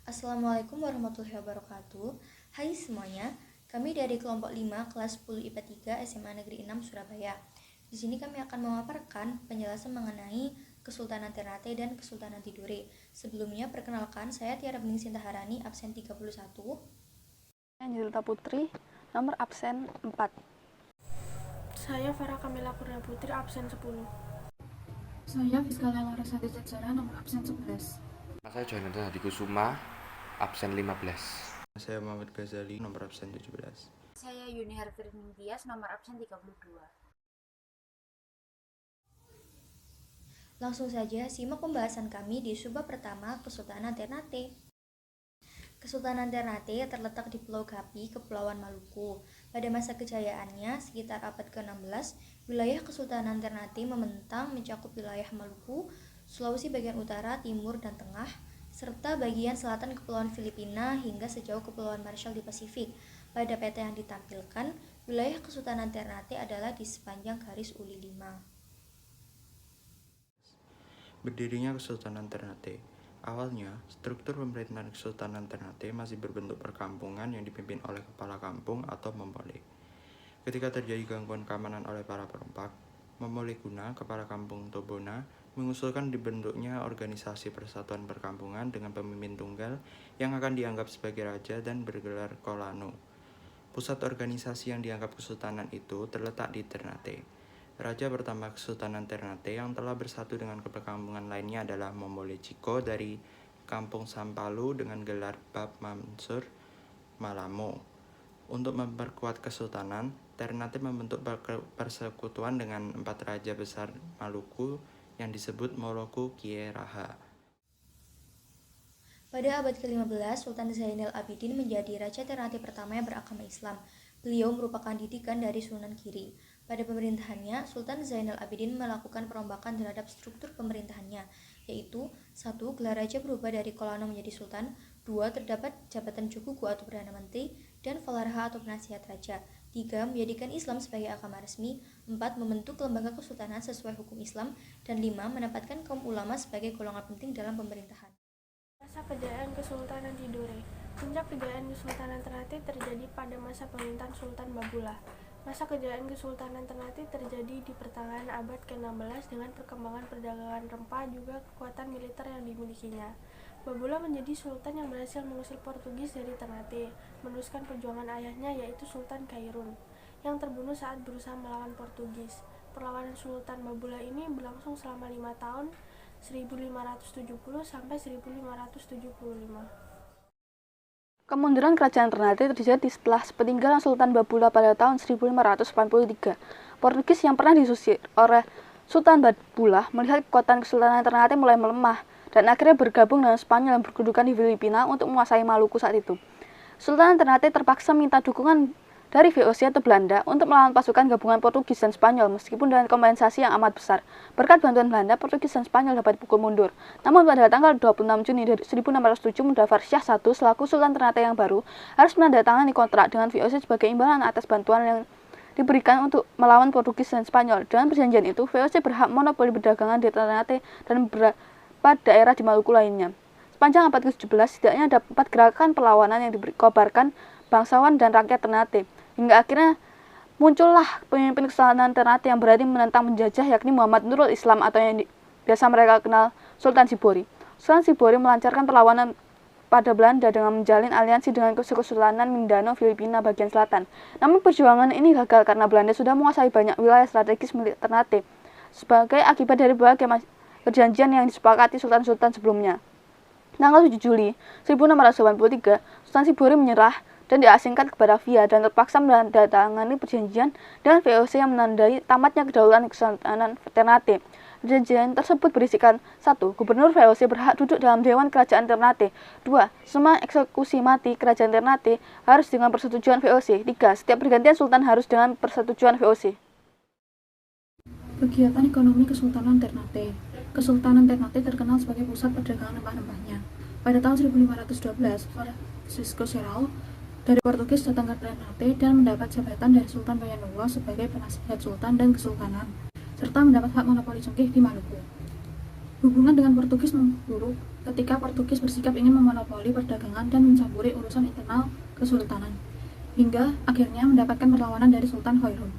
Assalamualaikum warahmatullahi wabarakatuh. Hai semuanya, kami dari kelompok 5 kelas 10 IPA 3 SMA Negeri 6 Surabaya. Di sini kami akan memaparkan penjelasan mengenai Kesultanan Ternate dan Kesultanan Tidore. Sebelumnya perkenalkan, saya Tiara Bening Sintaharani, absen 31. Angelita Putri, nomor absen 4. Saya Farah Kamila Kurnia Putri, absen 10. Saya Fiskalia Larasati Jatsara, nomor absen 11. Saya Jonathan Hadi Kusuma, absen 15. Saya Muhammad Ghazali, nomor absen 17. Saya Yuni Harfirin Tias, nomor absen 32. Langsung saja simak pembahasan kami di subbab pertama Kesultanan Ternate. Kesultanan Ternate terletak di Pulau Gapi, Kepulauan Maluku. Pada masa kejayaannya, sekitar abad ke-16, wilayah Kesultanan Ternate membentang mencakup wilayah Maluku, Sulawesi bagian utara, timur, dan tengah, serta bagian selatan Kepulauan Filipina hingga sejauh Kepulauan Marshall di Pasifik. Pada peta yang ditampilkan, wilayah Kesultanan Ternate adalah di sepanjang garis uli 5. Berdirinya Kesultanan Ternate. Awalnya, struktur pemerintahan Kesultanan Ternate masih berbentuk perkampungan yang dipimpin oleh kepala kampung atau Momole. Ketika terjadi gangguan keamanan oleh para perompak, Momole Guna, kepala kampung Tobona, mengusulkan dibentuknya organisasi persatuan perkampungan dengan pemimpin tunggal yang akan dianggap sebagai raja dan bergelar Kolano. Pusat organisasi yang dianggap kesultanan itu terletak di Ternate. Raja pertama Kesultanan Ternate yang telah bersatu dengan perkampungan lainnya adalah Momole Chiko dari Kampung Sampalu dengan gelar Bab Mansur Malamo. Untuk memperkuat kesultanan, Ternate membentuk persekutuan dengan 4 raja besar Maluku yang disebut Moloku Kieraha. Pada abad ke-15, Sultan Zainal Abidin menjadi Raja Ternate pertama yang beragama Islam. Beliau merupakan didikan dari Sunan Giri. Pada pemerintahannya, Sultan Zainal Abidin melakukan perombakan terhadap struktur pemerintahannya, yaitu 1. Gelar raja berubah dari Kolano menjadi Sultan. 2. Terdapat jabatan Cukugu atau Perdana Menteri, dan Falarha atau Penasihat Raja. 3. Menjadikan Islam sebagai agama resmi. 4. Membentuk lembaga kesultanan sesuai hukum Islam. Dan 5. Menempatkan kaum ulama sebagai golongan penting dalam pemerintahan. Masa kejayaan Kesultanan Tidore. Puncak kejayaan Kesultanan Ternate terjadi pada masa pemerintahan Sultan Babula. Masa kejayaan Kesultanan Ternate terjadi di pertengahan abad ke-16 dengan perkembangan perdagangan rempah juga kekuatan militer yang dimilikinya. Babula menjadi sultan yang berhasil mengusir Portugis dari Ternate, meneruskan perjuangan ayahnya yaitu Sultan Kairun, yang terbunuh saat berusaha melawan Portugis. Perlawanan Sultan Babula ini berlangsung selama 5 tahun, 1570 sampai 1575. Kemunduran kerajaan Ternate terjadi setelah peninggalan Sultan Babula pada tahun 1583. Portugis yang pernah disusir oleh Sultan Babula melihat kekuatan Kesultanan Ternate mulai melemah dan akhirnya bergabung dengan Spanyol yang berkedudukan di Filipina untuk menguasai Maluku saat itu. Sultan Ternate terpaksa minta dukungan dari VOC atau Belanda untuk melawan pasukan gabungan Portugis dan Spanyol meskipun dengan kompensasi yang amat besar. Berkat bantuan Belanda, Portugis dan Spanyol dapat pukul mundur. Namun pada tanggal 26 Juni 1607, Mudafar Syah I selaku Sultan Ternate yang baru harus menandatangani kontrak dengan VOC sebagai imbalan atas bantuan yang diberikan untuk melawan Portugis dan Spanyol. Dengan perjanjian itu, VOC berhak monopoli perdagangan di Ternate dan beberapa daerah di Maluku lainnya. Sepanjang abad ke-17, setidaknya ada 4 gerakan perlawanan yang dikobarkan bangsawan dan rakyat Ternate. Hingga akhirnya muncullah pemimpin Kesultanan Ternate yang berani menentang penjajah, yakni Muhammad Nurul Islam atau yang biasa mereka kenal Sultan Sibori. Sultan Sibori melancarkan perlawanan pada Belanda dengan menjalin aliansi dengan Kesultanan Mindanao Filipina bagian selatan. Namun perjuangan ini gagal karena Belanda sudah menguasai banyak wilayah strategis milik Ternate sebagai akibat dari berbagai perjanjian yang disepakati sultan-sultan sebelumnya. Tanggal 7 Juli 1683, Sultan Sibori menyerah dan diasingkan ke Batavia dan terpaksa menandatangani perjanjian dengan VOC yang menandai tamatnya kedaulatan Kesultanan Ternate. Perjanjian tersebut berisikan 1. Gubernur VOC berhak duduk dalam Dewan Kerajaan Ternate. 2. Semua eksekusi mati Kerajaan Ternate harus dengan persetujuan VOC. 3. Setiap pergantian sultan harus dengan persetujuan VOC. Kegiatan ekonomi Kesultanan Ternate. Kesultanan Ternate terkenal sebagai pusat perdagangan rempah-rempahnya. Pada tahun 1512, Francisco Serral dari Portugis datang ke Ternate dan mendapat jabatan dari Sultan Bayanulo sebagai penasihat sultan dan kesultanan, serta mendapat hak monopoli cengkeh di Maluku. Hubungan dengan Portugis memburuk ketika Portugis bersikap ingin memonopoli perdagangan dan mencampuri urusan internal kesultanan, hingga akhirnya mendapatkan perlawanan dari Sultan Hoirun.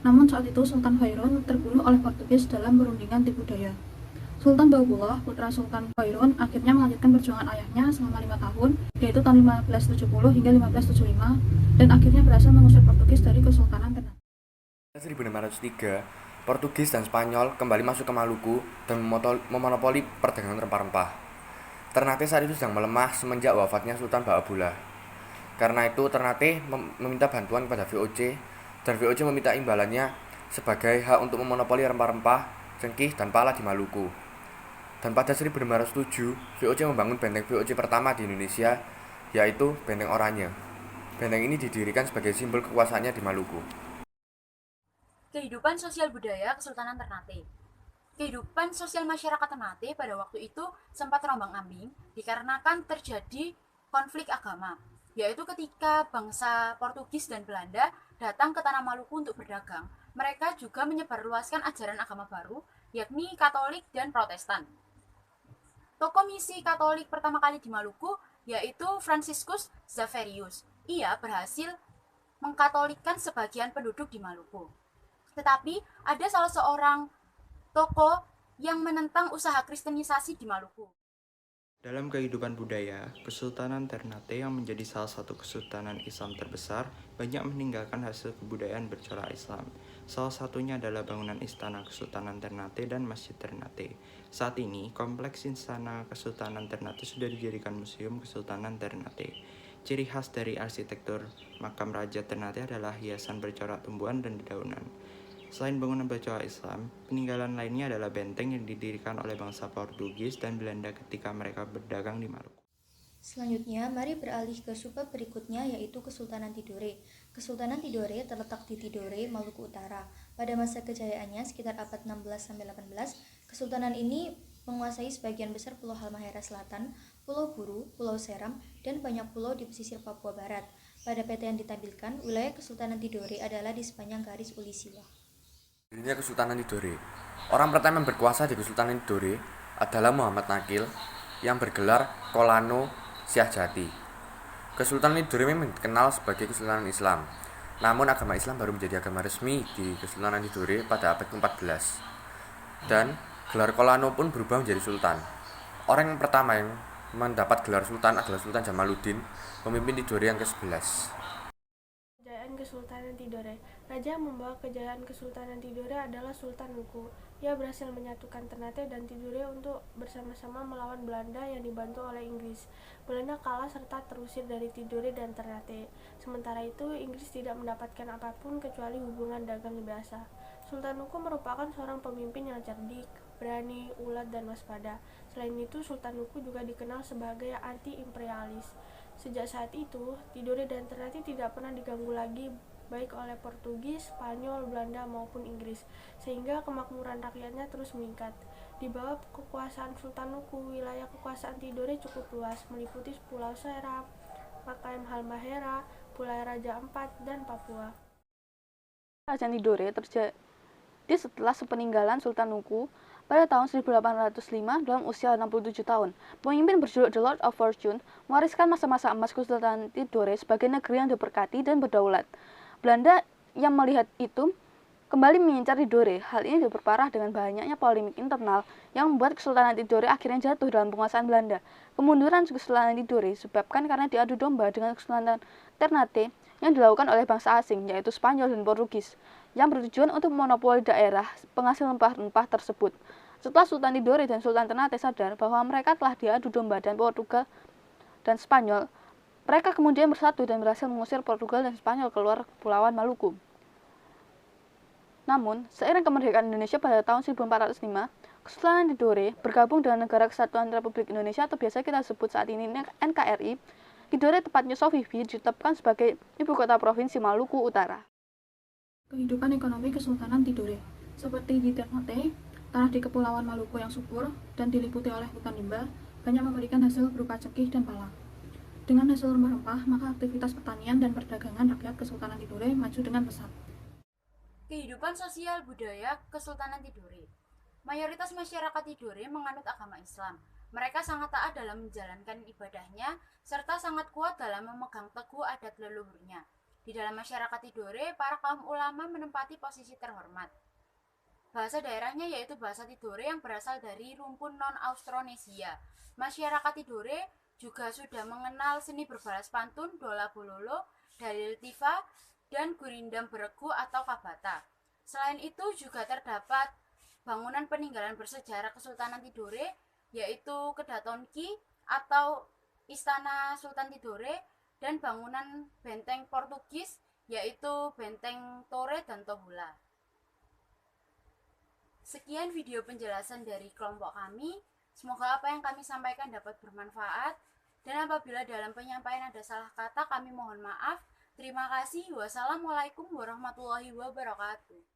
Namun saat itu Sultan Hoirun terbunuh oleh Portugis dalam perundingan tipu daya. Sultan Baubullah, putra Sultan Hoirun, akhirnya melanjutkan perjuangan ayahnya selama 5 tahun, yaitu tahun 1570 hingga 1575, dan akhirnya berhasil mengusir Portugis dari Kesultanan Ternate. 1503, Portugis dan Spanyol kembali masuk ke Maluku dan memonopoli perdagangan rempah-rempah. Ternate saat itu sedang melemah semenjak wafatnya Sultan Baabullah. Karena itu Ternate meminta bantuan kepada VOC, dan VOC meminta imbalannya sebagai hak untuk memonopoli rempah-rempah, cengkih, dan pala di Maluku. Dan pada 1507, VOC membangun benteng VOC pertama di Indonesia, yaitu Benteng Oranye. Benteng ini didirikan sebagai simbol kekuasaannya di Maluku. Kehidupan sosial budaya Kesultanan Ternate. Kehidupan sosial masyarakat Ternate pada waktu itu sempat terombang-ambing dikarenakan terjadi konflik agama, yaitu ketika bangsa Portugis dan Belanda datang ke tanah Maluku untuk berdagang. Mereka juga menyebarluaskan ajaran agama baru, yakni Katolik dan Protestan. Tokoh misi Katolik pertama kali di Maluku yaitu Franciscus Xaverius. Ia berhasil mengkatolikkan sebagian penduduk di Maluku. Tetapi ada salah seorang tokoh yang menentang usaha kristenisasi di Maluku. Dalam kehidupan budaya, Kesultanan Ternate yang menjadi salah satu kesultanan Islam terbesar banyak meninggalkan hasil kebudayaan bercorak Islam. Salah satunya adalah bangunan Istana Kesultanan Ternate dan Masjid Ternate. Saat ini, kompleks Istana Kesultanan Ternate sudah dijadikan Museum Kesultanan Ternate. Ciri khas dari arsitektur makam Raja Ternate adalah hiasan bercorak tumbuhan dan dedaunan. Selain bangunan bercorak Islam, peninggalan lainnya adalah benteng yang didirikan oleh bangsa Portugis dan Belanda ketika mereka berdagang di Maluku. Selanjutnya, mari beralih ke subbab berikutnya yaitu Kesultanan Tidore. Kesultanan Tidore terletak di Tidore, Maluku Utara. Pada masa kejayaannya sekitar abad 16-18, kesultanan ini menguasai sebagian besar Pulau Halmahera Selatan, Pulau Buru, Pulau Seram, dan banyak pulau di pesisir Papua Barat. Pada peta yang ditampilkan, wilayah Kesultanan Tidore adalah di sepanjang garis Ulisiwa. Dirinya Kesultanan Tidore. Orang pertama yang berkuasa di Kesultanan Tidore adalah Muhammad Nakil yang bergelar Kolano Syahjati. Kesultanan Tidore memang dikenal sebagai Kesultanan Islam. Namun agama Islam baru menjadi agama resmi di Kesultanan Tidore pada abad ke-14. Dan gelar Kolano pun berubah menjadi sultan. Orang yang pertama yang mendapat gelar sultan adalah Sultan Jamaluddin, pemimpin Tidore yang ke-11. Kejayaan Kesultanan Tidore. Raja yang membawa kejayaan Kesultanan Tidore adalah Sultan Nuku. Ia berhasil menyatukan Ternate dan Tidore untuk bersama-sama melawan Belanda yang dibantu oleh Inggris. Belanda kalah serta terusir dari Tidore dan Ternate. Sementara itu, Inggris tidak mendapatkan apapun kecuali hubungan dagang biasa. Sultan Nuku merupakan seorang pemimpin yang cerdik, berani, ulet, dan waspada. Selain itu, Sultan Nuku juga dikenal sebagai anti-imperialis. Sejak saat itu, Tidore dan Ternate tidak pernah diganggu lagi baik oleh Portugis, Spanyol, Belanda maupun Inggris, sehingga kemakmuran rakyatnya terus meningkat. Di bawah kekuasaan Sultan Nuku, wilayah kekuasaan Tidore cukup luas, meliputi Pulau Seram, Makam Halmahera, Pulau Raja Ampat, dan Papua. Kerajaan Tidore terjadi setelah sepeninggalan Sultan Nuku pada tahun 1805 dalam usia 67 tahun. Pemimpin berjuluk The Lord of Fortune mewariskan masa-masa emas Kesultanan Tidore sebagai negeri yang diberkati dan berdaulat. Belanda yang melihat itu kembali mengincar Tidore. Hal ini diperparah dengan banyaknya polemik internal yang membuat Kesultanan Tidore akhirnya jatuh dalam penguasaan Belanda. Kemunduran Kesultanan Tidore disebabkan karena diadu domba dengan Kesultanan Ternate yang dilakukan oleh bangsa asing, yaitu Spanyol dan Portugis, yang bertujuan untuk monopoli daerah penghasil rempah-rempah tersebut. Setelah Sultan Tidore dan Sultan Ternate sadar bahwa mereka telah diadu domba dan Portugal dan Spanyol, mereka kemudian bersatu dan berhasil mengusir Portugal dan Spanyol keluar Kepulauan Maluku. Namun, seiring kemerdekaan Indonesia pada tahun 1405, Kesultanan Tidore bergabung dengan Negara Kesatuan Republik Indonesia atau biasa kita sebut saat ini NKRI. Tidore, tepatnya Sovivi, ditetapkan sebagai ibu kota provinsi Maluku Utara. Kehidupan ekonomi Kesultanan Tidore. Seperti di Ternate, tanah di Kepulauan Maluku yang subur dan diliputi oleh hutan rimba banyak memberikan hasil berupa cengkih dan pala. Dengan hasil rempah-rempah, maka aktivitas pertanian dan perdagangan rakyat Kesultanan Tidore maju dengan pesat. Kehidupan sosial budaya Kesultanan Tidore. Mayoritas masyarakat Tidore menganut agama Islam. Mereka sangat taat dalam menjalankan ibadahnya, serta sangat kuat dalam memegang teguh adat leluhurnya. Di dalam masyarakat Tidore, para kaum ulama menempati posisi terhormat. Bahasa daerahnya yaitu bahasa Tidore yang berasal dari rumpun non-Austronesia. Masyarakat Tidore juga sudah mengenal seni berbalas pantun, dola bololo, dalil tifa, dan gurindam beregu atau kabata. Selain itu juga terdapat bangunan peninggalan bersejarah Kesultanan Tidore, yaitu Kedatonki atau Istana Sultan Tidore, dan bangunan benteng Portugis, yaitu Benteng Torre dan Tohula. Sekian video penjelasan dari kelompok kami. Semoga apa yang kami sampaikan dapat bermanfaat. Dan apabila dalam penyampaian ada salah kata, kami mohon maaf. Terima kasih. Wassalamualaikum warahmatullahi wabarakatuh.